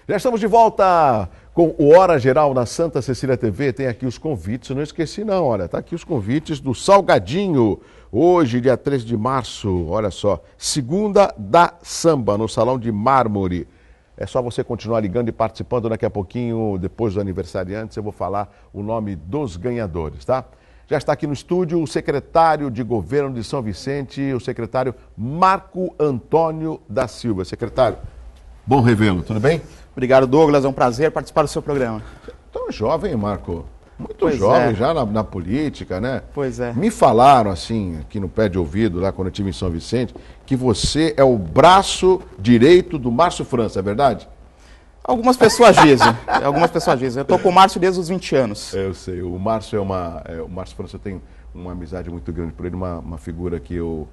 Já estamos de volta com o Hora Geral na Santa Cecília TV. Tem aqui os convites, eu não esqueci não, olha, tá aqui os convites do Salgadinho. Hoje, dia 13 de março, olha só, segunda da samba no Salão de Mármore. É só você continuar ligando e participando. Daqui a pouquinho, depois do aniversariante, eu vou falar o nome dos ganhadores, tá? Já está aqui no estúdio o secretário de Governo de São Vicente, o secretário Marco Antônio da Silva. Secretário, bom revê-lo, tudo bem? Obrigado, Douglas, é um prazer participar do seu programa. Tão jovem, Marco. Muito Pois jovem é. já na política, né? Pois é. Me falaram, assim, aqui no pé de ouvido, lá quando eu estive em São Vicente, que você é o braço direito do Márcio França, é verdade? Algumas pessoas dizem, Eu estou com o Márcio desde os 20 anos. Eu sei, o Márcio o Márcio França, eu tenho uma amizade muito grande por ele, uma figura que eu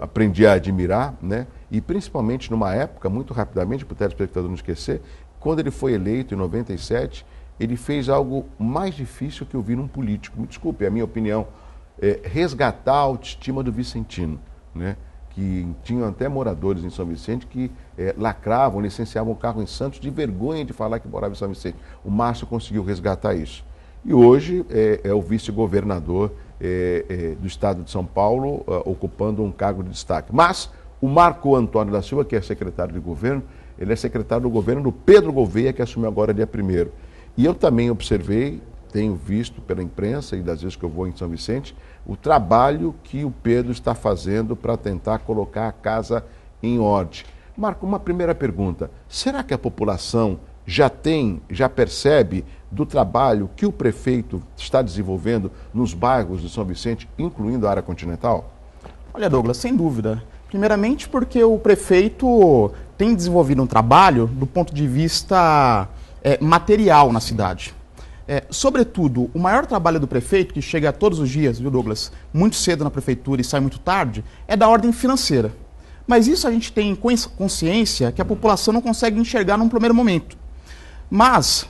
aprendi a admirar, né? E principalmente numa época, muito rapidamente, para o telespectador não esquecer, quando ele foi eleito em 97, ele fez algo mais difícil que eu vi num político. Me desculpe, é a minha opinião. Resgatar a autoestima do vicentino, né? Que tinham até moradores em São Vicente que lacravam, licenciavam o carro em Santos de vergonha de falar que morava em São Vicente. O Márcio conseguiu resgatar isso. E hoje é o vice-governador do estado de São Paulo, ocupando um cargo de destaque. Mas o Marco Antônio da Silva, que é secretário de governo, ele é secretário do governo do Pedro Gouveia, que assumiu agora dia 1º. E eu também observei, tenho visto pela imprensa e das vezes que eu vou em São Vicente, o trabalho que o Pedro está fazendo para tentar colocar a casa em ordem. Marco, uma primeira pergunta. Será que a população já percebe do trabalho que o prefeito está desenvolvendo nos bairros de São Vicente, incluindo a área continental? Olha, Douglas, sem dúvida. Primeiramente porque o prefeito tem desenvolvido um trabalho do ponto de vista material na cidade. Sobretudo, o maior trabalho do prefeito, que chega todos os dias, viu, Douglas, muito cedo na prefeitura e sai muito tarde, é da ordem financeira. Mas isso a gente tem consciência que a população não consegue enxergar num primeiro momento. Mas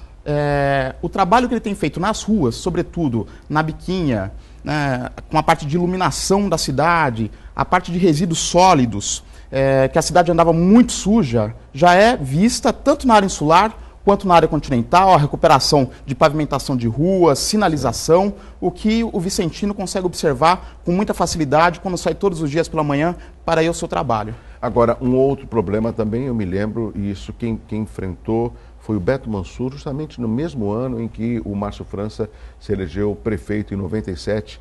o trabalho que ele tem feito nas ruas, sobretudo na Biquinha, com a parte de iluminação da cidade, a parte de resíduos sólidos, que a cidade andava muito suja, já é vista tanto na área insular quanto na área continental, a recuperação de pavimentação de ruas, sinalização, o que o vicentino consegue observar com muita facilidade quando sai todos os dias pela manhã para ir ao seu trabalho. Agora, um outro problema também, eu me lembro, e isso quem enfrentou foi o Beto Mansur, justamente no mesmo ano em que o Márcio França se elegeu prefeito, em 97,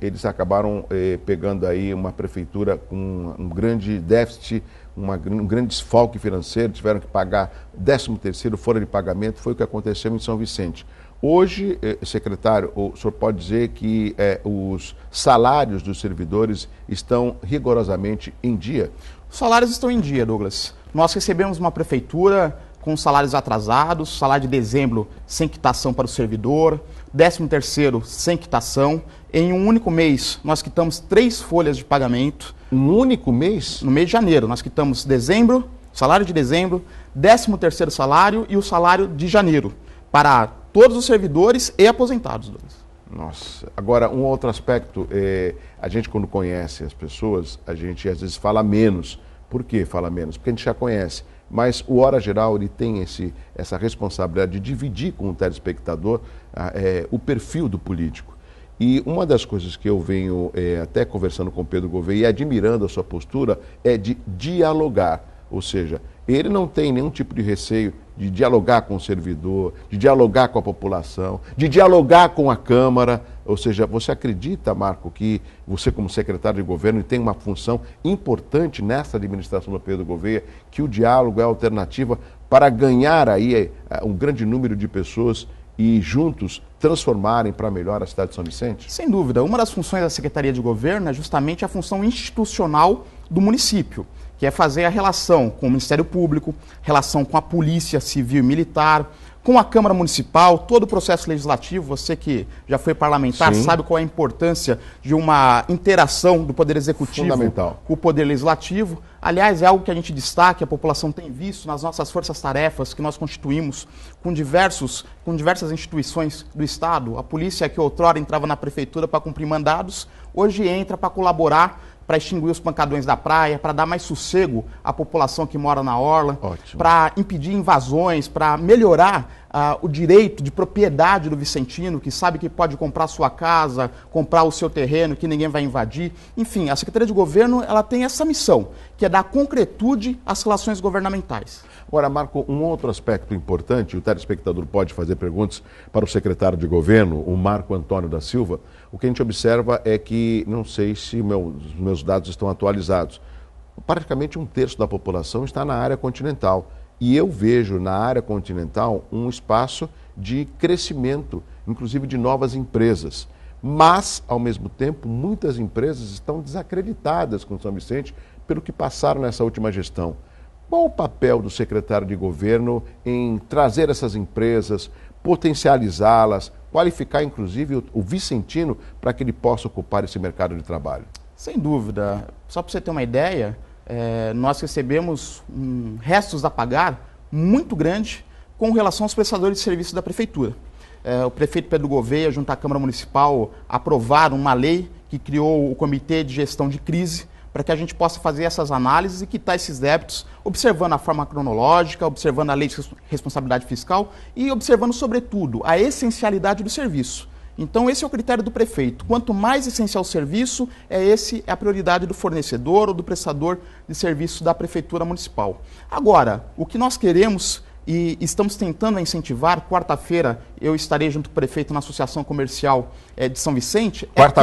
eles acabaram pegando aí uma prefeitura com um grande déficit, um grande desfalque financeiro, tiveram que pagar 13º, folha de pagamento, foi o que aconteceu em São Vicente. Hoje, secretário, o senhor pode dizer que os salários dos servidores estão rigorosamente em dia? Os salários estão em dia, Douglas. Nós recebemos uma prefeitura com salários atrasados, salário de dezembro sem quitação para o servidor, 13º sem quitação. Em um único mês, nós quitamos 3 folhas de pagamento. Um único mês? No mês de janeiro, nós quitamos dezembro, salário de dezembro, 13º salário e o salário de janeiro, para todos os servidores e aposentados. Nossa, agora um outro aspecto, a gente quando conhece as pessoas, a gente às vezes fala menos. Por que fala menos? Porque a gente já conhece. Mas o Hora Geral ele tem essa responsabilidade de dividir com o telespectador o perfil do político. E uma das coisas que eu venho até conversando com o Pedro Gouveia e admirando a sua postura é de dialogar. Ou seja, ele não tem nenhum tipo de receio de dialogar com o servidor, de dialogar com a população, de dialogar com a Câmara. Ou seja, você acredita, Marco, que você como secretário de governo tem uma função importante nessa administração do Pedro Gouveia, que o diálogo é a alternativa para ganhar aí um grande número de pessoas e juntos transformarem para melhor a cidade de São Vicente? Sem dúvida. Uma das funções da Secretaria de Governo é justamente a função institucional do município, que é fazer a relação com o Ministério Público, relação com a Polícia Civil e Militar, com a Câmara Municipal, todo o processo legislativo. Você que já foi parlamentar, sim, sabe qual é a importância de uma interação do Poder Executivo com o Poder Legislativo. Aliás, é algo que a gente destaca, a população tem visto nas nossas forças-tarefas que nós constituímos com diversas instituições do Estado. A polícia, que outrora entrava na prefeitura para cumprir mandados, hoje entra para colaborar para extinguir os pancadões da praia, para dar mais sossego à população que mora na orla, Ótimo. para impedir invasões, para melhorar o direito de propriedade do vicentino, que sabe que pode comprar sua casa, comprar o seu terreno, que ninguém vai invadir. Enfim, a Secretaria de Governo ela tem essa missão, que é dar concretude às relações governamentais. Agora, Marco, um outro aspecto importante, o telespectador pode fazer perguntas para o secretário de Governo, o Marco Antônio da Silva. O que a gente observa é que, não sei se os meus dados estão atualizados, praticamente 1/3 da população está na área continental. E eu vejo na área continental um espaço de crescimento, inclusive de novas empresas. Mas, ao mesmo tempo, muitas empresas estão desacreditadas com São Vicente pelo que passaram nessa última gestão. Qual o papel do secretário de Governo em trazer essas empresas, potencializá-las, qualificar inclusive o vicentino para que ele possa ocupar esse mercado de trabalho? Sem dúvida. Só para você ter uma ideia, nós recebemos restos a pagar muito grande com relação aos prestadores de serviço da Prefeitura. O prefeito Pedro Gouveia, junto à Câmara Municipal, aprovaram uma lei que criou o Comitê de Gestão de Crise para que a gente possa fazer essas análises e quitar esses débitos, observando a forma cronológica, observando a lei de responsabilidade fiscal e observando, sobretudo, a essencialidade do serviço. Então, esse é o critério do prefeito. Quanto mais essencial o serviço, é a prioridade do fornecedor ou do prestador de serviço da Prefeitura Municipal. Agora, o que nós queremos e estamos tentando incentivar, quarta-feira eu estarei junto com o prefeito na Associação Comercial de São Vicente. Quarta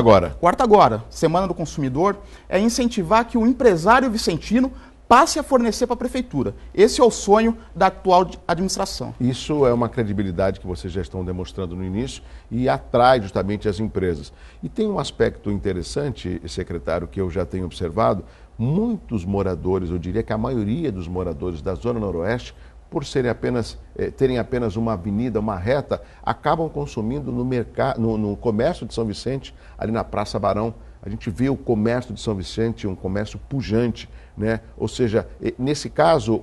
agora, Semana do Consumidor, é incentivar que o empresário vicentino passe a fornecer para a Prefeitura. Esse é o sonho da atual administração. Isso é uma credibilidade que vocês já estão demonstrando no início e atrai justamente as empresas. E tem um aspecto interessante, secretário, que eu já tenho observado. Muitos moradores, eu diria que a maioria dos moradores da Zona Noroeste, por terem apenas uma avenida, uma reta, acabam consumindo no comércio de São Vicente, ali na Praça Barão. A gente vê o comércio de São Vicente, um comércio pujante, né? Ou seja, nesse caso,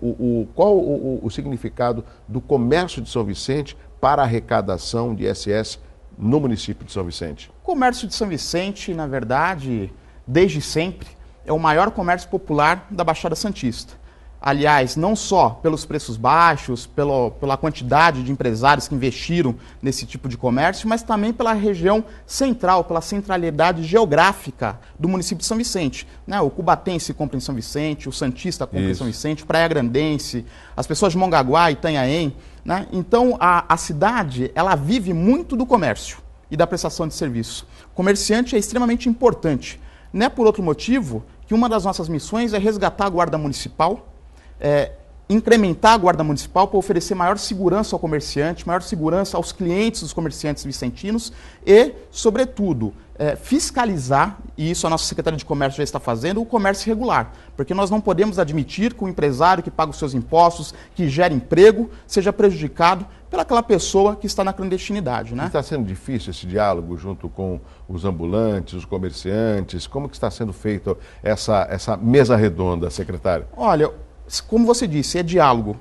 qual o significado do comércio de São Vicente para a arrecadação de ISS no município de São Vicente? O comércio de São Vicente, na verdade, desde sempre, é o maior comércio popular da Baixada Santista. Aliás, não só pelos preços baixos, pela quantidade de empresários que investiram nesse tipo de comércio, mas também pela região central, pela centralidade geográfica do município de São Vicente. Né? O cubatense compra em São Vicente, o santista compra em São Vicente, Praia Grandense, as pessoas de Mongaguá, Itanhaém. Né? Então, a cidade ela vive muito do comércio e da prestação de serviço. O comerciante é extremamente importante. Não é por outro motivo que uma das nossas missões é resgatar a Guarda Municipal, incrementar a Guarda Municipal para oferecer maior segurança ao comerciante, maior segurança aos clientes dos comerciantes vicentinos e, sobretudo, fiscalizar, e isso a nossa Secretaria de Comércio já está fazendo, o comércio irregular. Porque nós não podemos admitir que o empresário que paga os seus impostos, que gera emprego, seja prejudicado pelaquela pessoa que está na clandestinidade. Né? Está sendo difícil esse diálogo junto com os ambulantes, os comerciantes? Como que está sendo feita essa mesa redonda, secretário? Olha, como você disse, é diálogo.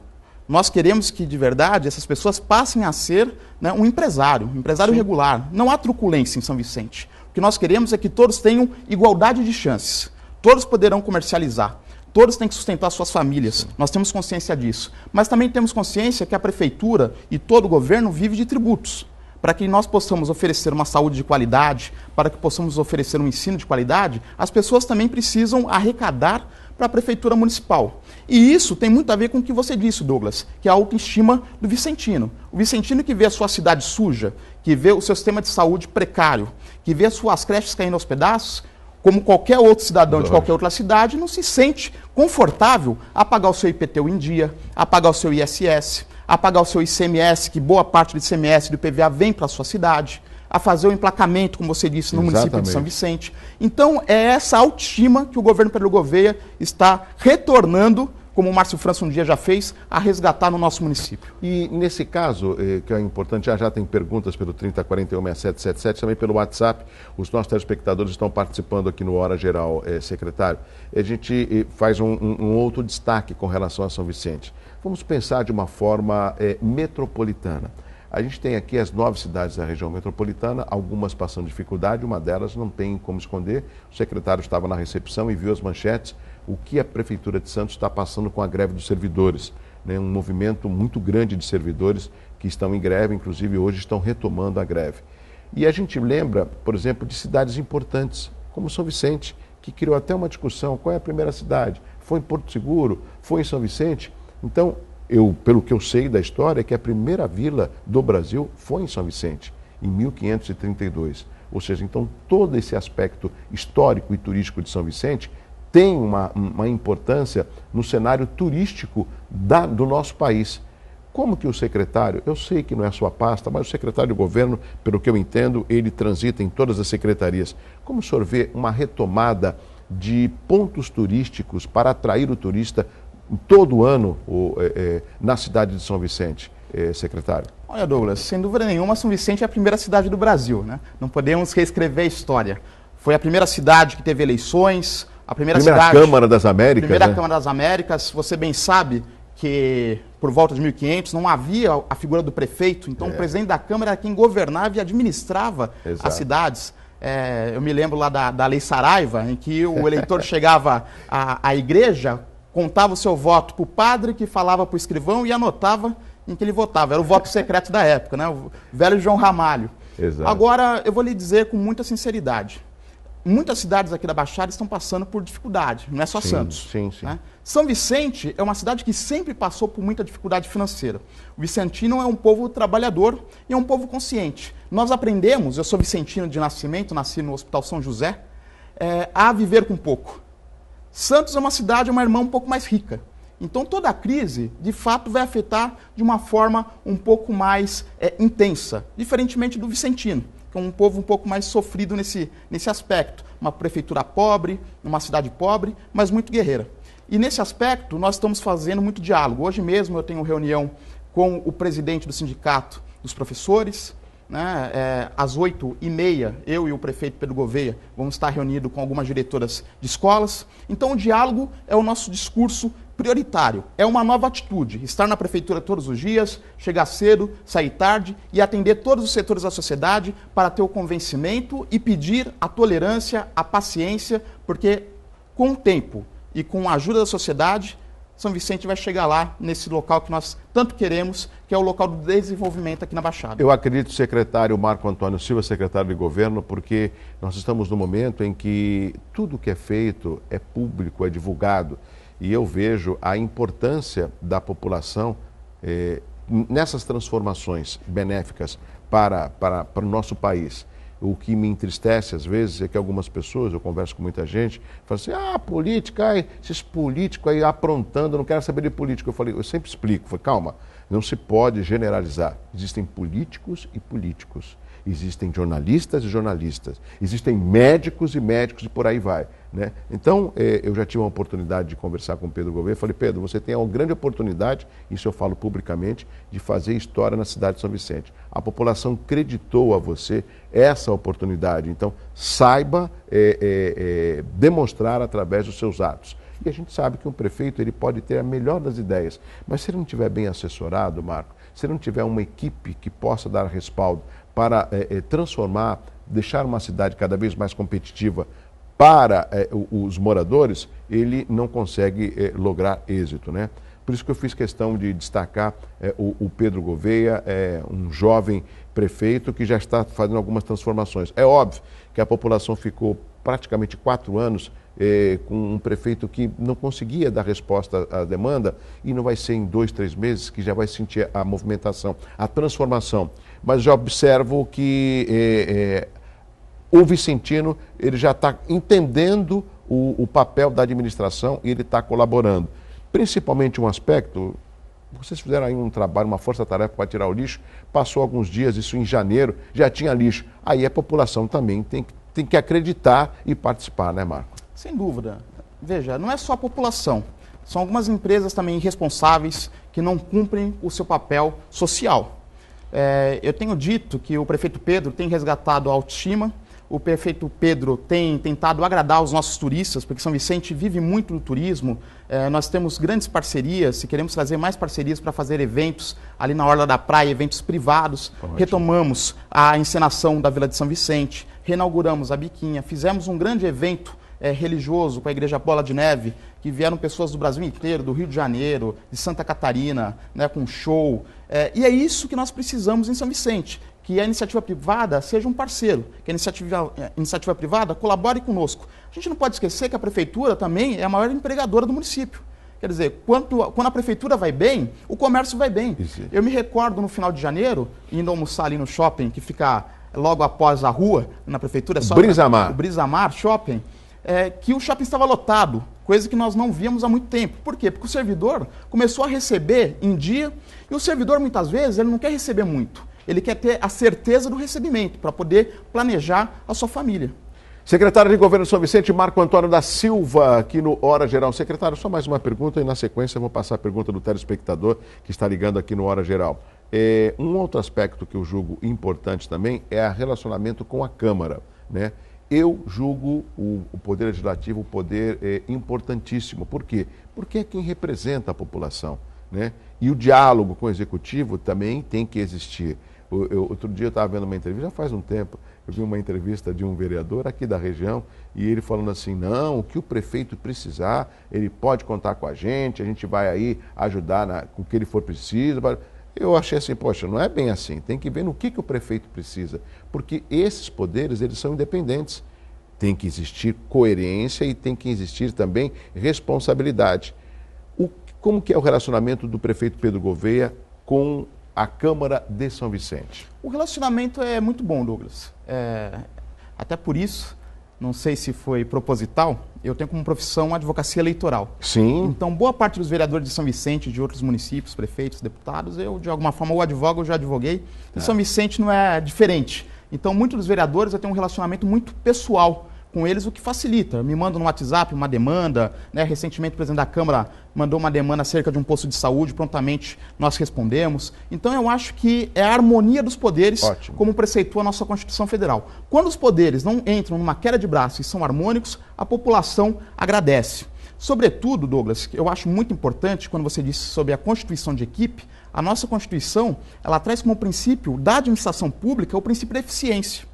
Nós queremos que, de verdade, essas pessoas passem a ser, né, um empresário regular. Não há truculência em São Vicente. O que nós queremos é que todos tenham igualdade de chances. Todos poderão comercializar. Todos têm que sustentar suas famílias. Sim. Nós temos consciência disso. Mas também temos consciência que a Prefeitura e todo o governo vive de tributos. Para que nós possamos oferecer uma saúde de qualidade, para que possamos oferecer um ensino de qualidade, as pessoas também precisam arrecadar para a Prefeitura Municipal. E isso tem muito a ver com o que você disse, Douglas, que é a autoestima do vicentino. O vicentino que vê a sua cidade suja, que vê o seu sistema de saúde precário, que vê as suas creches caindo aos pedaços, como qualquer outro cidadão de qualquer outra cidade, não se sente confortável a pagar o seu IPTU em dia, a pagar o seu ISS, a pagar o seu ICMS, que boa parte do ICMS e do IPVA vem para a sua cidade, a fazer o emplacamento, como você disse, no município de São Vicente. Então, é essa autoestima que o governo Pedro Gouveia está retornando, como o Márcio França um dia já fez, a resgatar no nosso município. E nesse caso, que é importante, já tem perguntas pelo 30416777, também pelo WhatsApp. Os nossos telespectadores estão participando aqui no Hora Geral, secretário. A gente faz um outro destaque com relação a São Vicente. Vamos pensar de uma forma metropolitana. A gente tem aqui as 9 cidades da região metropolitana, algumas passando dificuldade, uma delas não tem como esconder. O secretário estava na recepção e viu as manchetes, o que a Prefeitura de Santos está passando com a greve dos servidores. Né? Um movimento muito grande de servidores que estão em greve, inclusive hoje estão retomando a greve. E a gente lembra, por exemplo, de cidades importantes, como São Vicente, que criou até uma discussão, qual é a primeira cidade? Foi em Porto Seguro? Foi em São Vicente? Então, pelo que eu sei da história, é que a primeira vila do Brasil foi em São Vicente, em 1532. Ou seja, então todo esse aspecto histórico e turístico de São Vicente tem uma importância no cenário turístico do nosso país. Como que o secretário, eu sei que não é a sua pasta, mas o secretário de governo, pelo que eu entendo, ele transita em todas as secretarias. Como o senhor vê uma retomada de pontos turísticos para atrair o turista todo ano na cidade de São Vicente, secretário? Olha, Douglas, sem dúvida nenhuma, São Vicente é a primeira cidade do Brasil, né? Não podemos reescrever a história. Foi a primeira cidade que teve eleições, a primeira Câmara das Américas, primeira né? Câmara das Américas. Você bem sabe que por volta de 1500 não havia a figura do prefeito, então o presidente da Câmara era quem governava e administrava as cidades. Eu me lembro lá da Lei Saraiva, em que o eleitor chegava à igreja, contava o seu voto para o padre, que falava para o escrivão e anotava em que ele votava. Era o voto secreto da época, né? O velho João Ramalho. Exato. Agora, eu vou lhe dizer com muita sinceridade, muitas cidades aqui da Baixada estão passando por dificuldade, não é só Santos. Sim. Né? São Vicente é uma cidade que sempre passou por muita dificuldade financeira. O vicentino é um povo trabalhador e é um povo consciente. Nós aprendemos, eu sou vicentino de nascimento, nasci no Hospital São José, a viver com pouco. Santos é uma cidade, uma irmã um pouco mais rica. Então toda a crise, de fato, vai afetar de uma forma um pouco mais intensa, diferentemente do vicentino, que é um povo um pouco mais sofrido nesse aspecto. Uma prefeitura pobre, uma cidade pobre, mas muito guerreira. E nesse aspecto, nós estamos fazendo muito diálogo. Hoje mesmo eu tenho reunião com o presidente do sindicato dos professores, né? Às 8h30, eu e o prefeito Pedro Gouveia vamos estar reunidos com algumas diretoras de escolas. Então o diálogo é o nosso discurso prioritário, é uma nova atitude, estar na prefeitura todos os dias, chegar cedo, sair tarde e atender todos os setores da sociedade para ter o convencimento e pedir a tolerância, a paciência, porque com o tempo e com a ajuda da sociedade, São Vicente vai chegar lá, nesse local que nós tanto queremos, que é o local do desenvolvimento aqui na Baixada. Eu acredito, secretário Marco Antônio Silva, secretário de governo, porque nós estamos no momento em que tudo que é feito é público, é divulgado, e eu vejo a importância da população nessas transformações benéficas para o nosso país. O que me entristece às vezes é que algumas pessoas, eu converso com muita gente, falam assim, política, esses políticos aí aprontando, eu não quero saber de político. Eu sempre explico, calma, não se pode generalizar. Existem políticos e políticos, existem jornalistas e jornalistas, existem médicos e por aí vai. Né? Então, eu já tive uma oportunidade de conversar com o Pedro Gouveia, falei, Pedro, você tem uma grande oportunidade, isso eu falo publicamente, de fazer história na cidade de São Vicente. A população creditou a você essa oportunidade, então saiba demonstrar através dos seus atos. E a gente sabe que um prefeito ele pode ter a melhor das ideias, mas se ele não estiver bem assessorado, Marco, se ele não tiver uma equipe que possa dar respaldo para transformar, deixar uma cidade cada vez mais competitiva para os moradores, ele não consegue lograr êxito, né? Por isso que eu fiz questão de destacar o Pedro Gouveia, um jovem prefeito que já está fazendo algumas transformações. É óbvio que a população ficou praticamente 4 anos com um prefeito que não conseguia dar resposta à demanda, e não vai ser em 2, 3 meses que já vai sentir a movimentação, a transformação. Mas já observo que o vicentino ele já está entendendo o papel da administração e ele está colaborando. Principalmente um aspecto, vocês fizeram aí um trabalho, uma força-tarefa para tirar o lixo, passou alguns dias, isso em janeiro, já tinha lixo. Aí a população também tem que acreditar e participar, né, Marco? Sem dúvida. Veja, não é só a população, são algumas empresas também irresponsáveis que não cumprem o seu papel social. Eu tenho dito que o prefeito Pedro tem resgatado a autoestima, o prefeito Pedro tem tentado agradar os nossos turistas, porque São Vicente vive muito do turismo. Nós temos grandes parcerias e queremos trazer mais parcerias para fazer eventos ali na orla da praia, eventos privados. Ótimo. Retomamos a encenação da Vila de São Vicente, reinauguramos a Biquinha, fizemos um grande evento religioso com a Igreja Bola de Neve, que vieram pessoas do Brasil inteiro, do Rio de Janeiro, de Santa Catarina, né, com show. E é isso que nós precisamos em São Vicente, que a iniciativa privada seja um parceiro, que a iniciativa privada colabore conosco. A gente não pode esquecer que a prefeitura também é a maior empregadora do município. Quer dizer, quando a prefeitura vai bem, o comércio vai bem. Isso. Eu me recordo no final de janeiro, indo almoçar ali no shopping, que fica logo após a rua, na prefeitura, o Brisamar. O Brisamar Shopping, que o shopping estava lotado, coisa que nós não víamos há muito tempo. Por quê? Porque o servidor começou a receber em dia, e o servidor, muitas vezes, ele não quer receber muito. Ele quer ter a certeza do recebimento, para poder planejar a sua família. Secretário de Governo de São Vicente, Marco Antônio da Silva, aqui no Hora Geral. Secretário, só mais uma pergunta e na sequência eu vou passar a pergunta do telespectador que está ligando aqui no Hora Geral. Um outro aspecto que eu julgo importante também é o relacionamento com a Câmara, né? Eu julgo o Poder Legislativo um poder importantíssimo. Por quê? Porque é quem representa a população, né? E o diálogo com o Executivo também tem que existir. Outro dia eu estava vendo uma entrevista, já faz um tempo, eu vi uma entrevista de um vereador aqui da região e ele falando assim, não, o que o prefeito precisar, ele pode contar com a gente vai aí ajudar com o que ele for preciso. Eu achei assim, poxa, não é bem assim, tem que ver no que o prefeito precisa, porque esses poderes, eles são independentes. Tem que existir coerência e tem que existir também responsabilidade. Como que é o relacionamento do prefeito Pedro Gouveia com a Câmara de São Vicente? O relacionamento é muito bom, Douglas. Até por isso, não sei se foi proposital, eu tenho como profissão a advocacia eleitoral. Sim. Então, boa parte dos vereadores de São Vicente, de outros municípios, prefeitos, deputados, eu, de alguma forma, ou advogo ou já advoguei. E São Vicente não é diferente. Então, muitos dos vereadores eu tenho um relacionamento muito pessoal com eles, o que facilita. Me mandam no WhatsApp uma demanda, né? Recentemente o presidente da Câmara mandou uma demanda acerca de um posto de saúde, prontamente nós respondemos. Então eu acho que é a harmonia dos poderes, ótimo, como preceitua a nossa Constituição Federal. Quando os poderes não entram numa queda de braço e são harmônicos, a população agradece. Sobretudo, Douglas, eu acho muito importante, quando você disse sobre a constituição de equipe, a nossa Constituição, ela traz como princípio da administração pública o princípio da eficiência.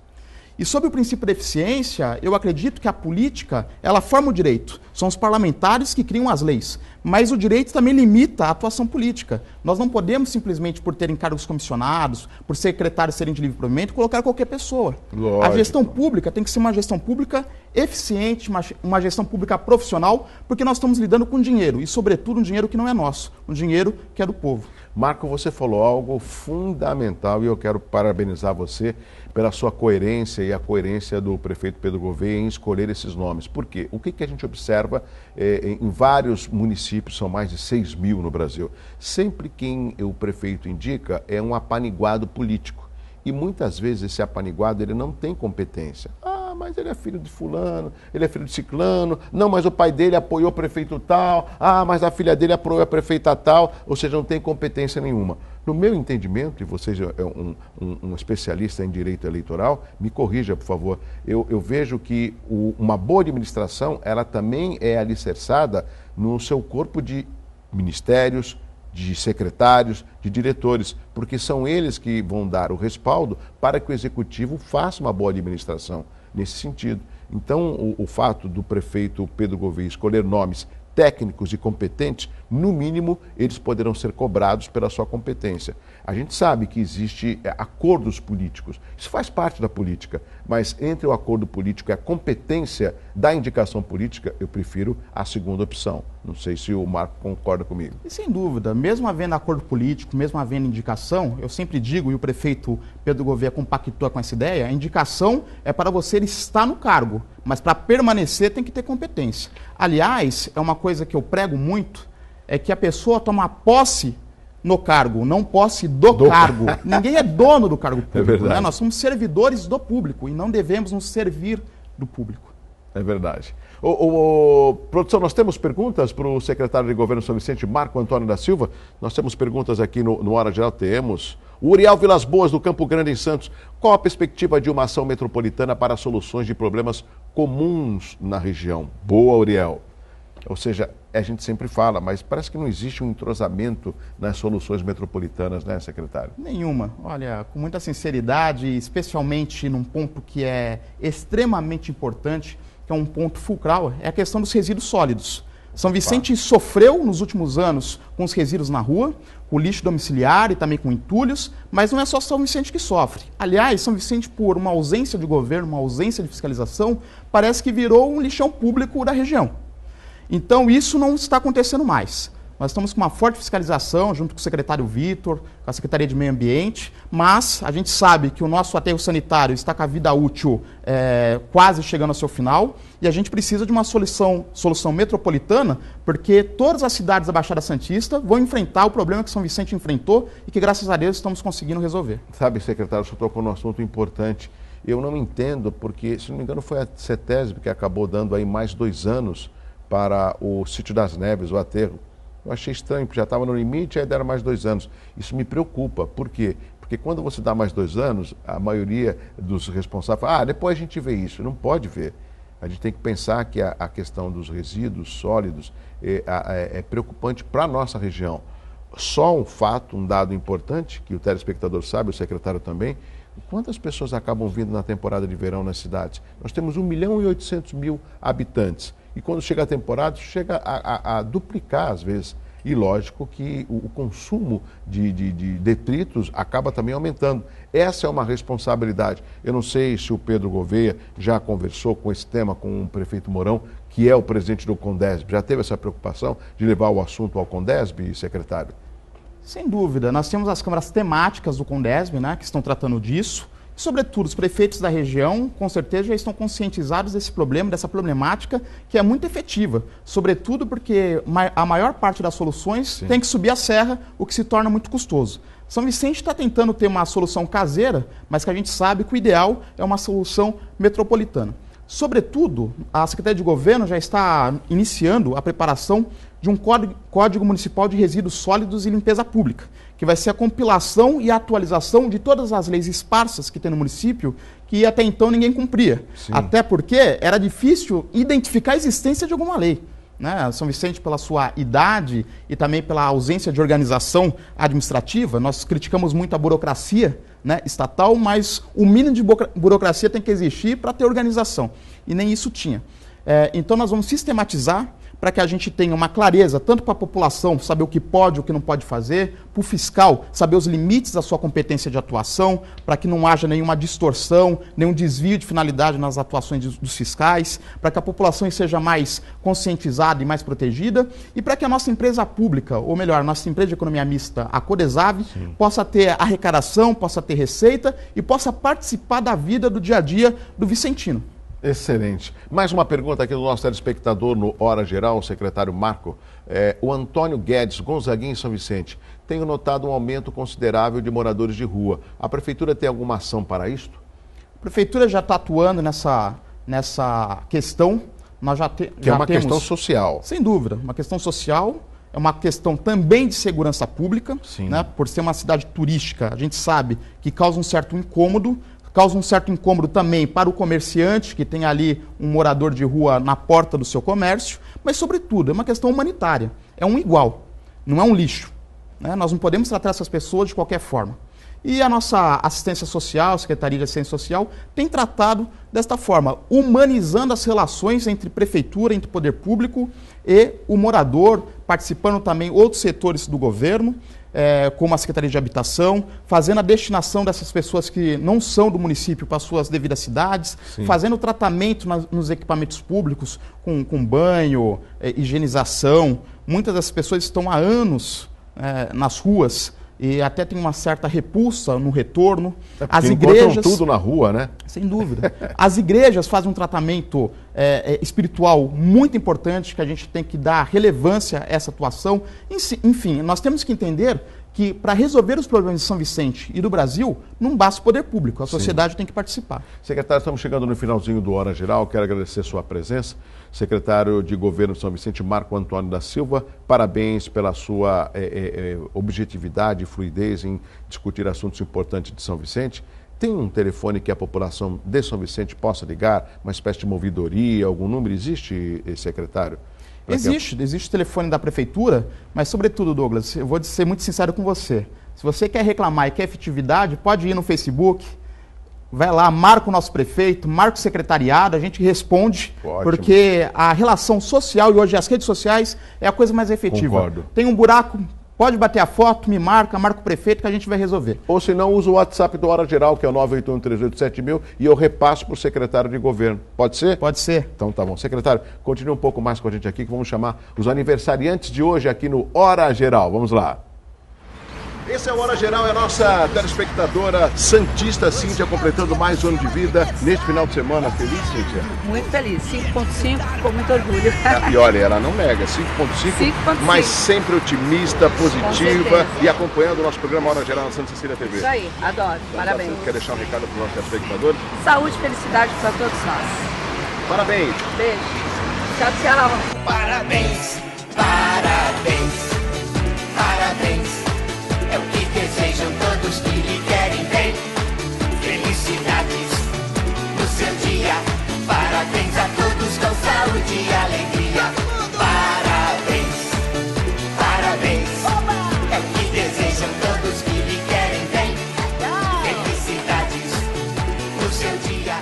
E sobre o princípio da eficiência, eu acredito que a política, ela forma o direito. São os parlamentares que criam as leis. Mas o direito também limita a atuação política. Nós não podemos simplesmente, por terem cargos comissionados, por secretários serem de livre provimento, colocar qualquer pessoa. Lógico. A gestão pública tem que ser uma gestão pública eficiente, uma gestão pública profissional, porque nós estamos lidando com dinheiro, e sobretudo um dinheiro que não é nosso, um dinheiro que é do povo. Marco, você falou algo fundamental e eu quero parabenizar você pela sua coerência e a coerência do prefeito Pedro Gouveia em escolher esses nomes. Por quê? O que a gente observa em vários municípios, são mais de 6 mil no Brasil, sempre quem o prefeito indica é um apaniguado político. E muitas vezes esse apaniguado ele não tem competência. Ah, mas ele é filho de fulano, ele é filho de ciclano, não, mas o pai dele apoiou o prefeito tal, ah, mas a filha dele apoiou a prefeita tal, ou seja, não tem competência nenhuma. No meu entendimento, e você é um especialista em direito eleitoral, me corrija, por favor, eu vejo que uma boa administração, ela também é alicerçada no seu corpo de ministérios, de secretários, de diretores, porque são eles que vão dar o respaldo para que o executivo faça uma boa administração nesse sentido. Então, o fato do prefeito Pedro Gouveia escolher nomes técnicos e competentes, no mínimo, eles poderão ser cobrados pela sua competência. A gente sabe que existe acordos políticos, isso faz parte da política, mas entre o acordo político e a competência da indicação política, eu prefiro a segunda opção. Não sei se o Marco concorda comigo. E sem dúvida, mesmo havendo acordo político, mesmo havendo indicação, eu sempre digo, e o prefeito Pedro Gouveia compactua com essa ideia, a indicação é para você estar no cargo, mas para permanecer tem que ter competência. Aliás, é uma coisa que eu prego muito, é que a pessoa toma posse no cargo, não posse do cargo. Ninguém é dono do cargo público, né? Nós somos servidores do público e não devemos nos servir do público. É verdade. Produção, nós temos perguntas para o secretário de Governo de São Vicente, Marco Antônio da Silva? Nós temos perguntas aqui no Hora Geral, temos. O Uriel Vilas Boas, do Campo Grande, em Santos. Qual a perspectiva de uma ação metropolitana para soluções de problemas comuns na região? Boa, Uriel. Ou seja, a gente sempre fala, mas parece que não existe um entrosamento nas soluções metropolitanas, né, secretário? Nenhuma. Olha, com muita sinceridade, especialmente num ponto que é extremamente importante, que é um ponto fulcral, é a questão dos resíduos sólidos. São Vicente sofreu nos últimos anos com os resíduos na rua, com o lixo domiciliar e também com entulhos, mas não é só São Vicente que sofre. Aliás, São Vicente, por uma ausência de governo, uma ausência de fiscalização, parece que virou um lixão público da região. Então, isso não está acontecendo mais. Nós estamos com uma forte fiscalização, junto com o secretário Vitor, com a Secretaria de Meio Ambiente, mas a gente sabe que o nosso aterro sanitário está com a vida útil quase chegando ao seu final, e a gente precisa de uma solução metropolitana, porque todas as cidades da Baixada Santista vão enfrentar o problema que São Vicente enfrentou e que, graças a Deus, estamos conseguindo resolver. Sabe, secretário, o senhor tocou num assunto importante. Eu não entendo, porque, se não me engano, foi a CETESB que acabou dando aí mais 2 anos para o Sítio das Neves, o aterro. Eu achei estranho, porque já estava no limite, aí deram mais 2 anos. Isso me preocupa. Por quê? Porque quando você dá mais 2 anos, a maioria dos responsáveis fala, depois a gente vê isso. Não pode ver. A gente tem que pensar que a questão dos resíduos sólidos é preocupante para a nossa região. Só um fato, um dado importante, que o telespectador sabe, o secretário também, quantas pessoas acabam vindo na temporada de verão nas cidades? Nós temos 1.800.000 habitantes. E quando chega a temporada, chega a duplicar às vezes. E lógico que o consumo de detritos acaba também aumentando. Essa é uma responsabilidade. Eu não sei se o Pedro Gouveia já conversou com esse tema com o prefeito Mourão, que é o presidente do Condesb. Já teve essa preocupação de levar o assunto ao Condesb, secretário? Sem dúvida. Nós temos as câmaras temáticas do Condesb, né, que estão tratando disso. E, sobretudo, os prefeitos da região, com certeza, já estão conscientizados desse problema, dessa problemática, que é muito efetiva. Sobretudo porque a maior parte das soluções tem que subir a serra, o que se torna muito custoso. São Vicente está tentando ter uma solução caseira, mas que a gente sabe que o ideal é uma solução metropolitana. Sobretudo, a Secretaria de Governo já está iniciando a preparação de um Código Municipal de Resíduos Sólidos e Limpeza Pública, que vai ser a compilação e a atualização de todas as leis esparsas que tem no município, que até então ninguém cumpria. Sim. Até porque era difícil identificar a existência de alguma lei. Né? São Vicente, pela sua idade e também pela ausência de organização administrativa, nós criticamos muito a burocracia, né, estatal, mas o mínimo de burocracia tem que existir para ter organização. E nem isso tinha. Então nós vamos sistematizar para que a gente tenha uma clareza, tanto para a população saber o que pode e o que não pode fazer, para o fiscal saber os limites da sua competência de atuação, para que não haja nenhuma distorção, nenhum desvio de finalidade nas atuações dos fiscais, para que a população seja mais conscientizada e mais protegida, e para que a nossa empresa pública, ou melhor, a nossa empresa de economia mista, a Codesave, possa ter arrecadação, possa ter receita e possa participar da vida do dia a dia do vicentino. Excelente. Mais uma pergunta aqui do nosso telespectador no Hora Geral, o secretário Marco. O Antônio Guedes, Gonzaguinha, em São Vicente. Tenho notado um aumento considerável de moradores de rua. A Prefeitura tem alguma ação para isto? A Prefeitura já está atuando nessa questão. Nós que é uma questão social. Sem dúvida, uma questão social. É uma questão também de segurança pública. Né? Por ser uma cidade turística, a gente sabe que causa um certo incômodo. Causa um certo incômodo também para o comerciante, que tem ali um morador de rua na porta do seu comércio, mas, sobretudo, é uma questão humanitária. É um igual, não é um lixo. Né? Nós não podemos tratar essas pessoas de qualquer forma. E a nossa assistência social, a Secretaria de Assistência Social, tem tratado desta forma, humanizando as relações entre prefeitura, entre poder público e o morador, participando também outros setores do governo, como a Secretaria de Habitação, fazendo a destinação dessas pessoas que não são do município para suas devidas cidades, fazendo tratamento nos equipamentos públicos, com banho, higienização. Muitas dessas pessoas estão há anos nas ruas e até tem uma certa repulsa no retorno. As igrejas encontram tudo na rua, né? Sem dúvida. As igrejas fazem um tratamento espiritual muito importante, que a gente tem que dar relevância a essa atuação. Enfim, nós temos que entender que para resolver os problemas de São Vicente e do Brasil, não basta o poder público, a sociedade tem que participar. Secretário, estamos chegando no finalzinho do Hora Geral, quero agradecer sua presença. Secretário de Governo de São Vicente, Marco Antônio da Silva, parabéns pela sua objetividade e fluidez em discutir assuntos importantes de São Vicente. Tem um telefone que a população de São Vicente possa ligar, uma espécie de ouvidoria, algum número? Existe, secretário? Existe o telefone da prefeitura, mas sobretudo, Douglas, eu vou ser muito sincero com você. Se você quer reclamar e quer efetividade, pode ir no Facebook, vai lá, marca o nosso prefeito, marca o secretariado, a gente responde, Ótimo. Porque a relação social e hoje as redes sociais é a coisa mais efetiva. Concordo. Tem um buraco, pode bater a foto, me marca o prefeito que a gente vai resolver. Ou se não, usa o WhatsApp do Hora Geral, que é o 981387000, e eu repasso para o secretário de governo. Pode ser? Pode ser. Então tá bom. Secretário, continue um pouco mais com a gente aqui, que vamos chamar os aniversariantes de hoje aqui no Hora Geral. Vamos lá. Esse é o Hora Geral, é a nossa telespectadora santista Cíntia, completando mais um ano de vida neste final de semana. Feliz, Cíntia? Muito feliz. 5.5, com muito orgulho. E olha, ela não nega, 5.5, mas sempre otimista, positiva e acompanhando o nosso programa Hora Geral na Santa Cecília TV. Isso aí, adoro. Parabéns. Você quer deixar um recado para os nossos telespectadores? Saúde e felicidade para todos nós. Parabéns. Beijo. Tchau, tchau. Parabéns, parabéns, parabéns. É o que desejam todos que lhe querem bem. Felicidades no seu dia. Parabéns a todos com saúde e alegria. Parabéns, parabéns. É o que desejam todos que lhe querem bem. Felicidades no seu dia.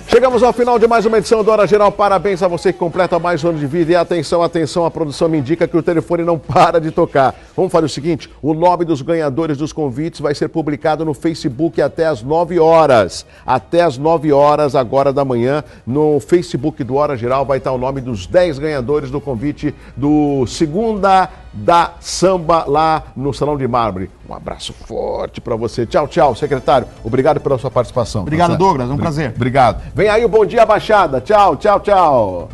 Chegamos ao final de mais uma edição do Hora Geral. Parabéns a você que completa mais um ano de vida. E atenção, atenção, a produção me indica que o telefone não para de tocar. Vamos fazer o seguinte, o nome dos ganhadores dos convites vai ser publicado no Facebook até às 9 horas. Até às 9 horas agora da manhã, no Facebook do Hora Geral vai estar o nome dos 10 ganhadores do convite do Segunda da Samba lá no Salão de Mármore. Um abraço forte para você. Tchau, tchau, secretário. Obrigado pela sua participação. Obrigado, Douglas. É um prazer. Obrigado. Vem aí o Bom Dia Baixada. Tchau, tchau, tchau.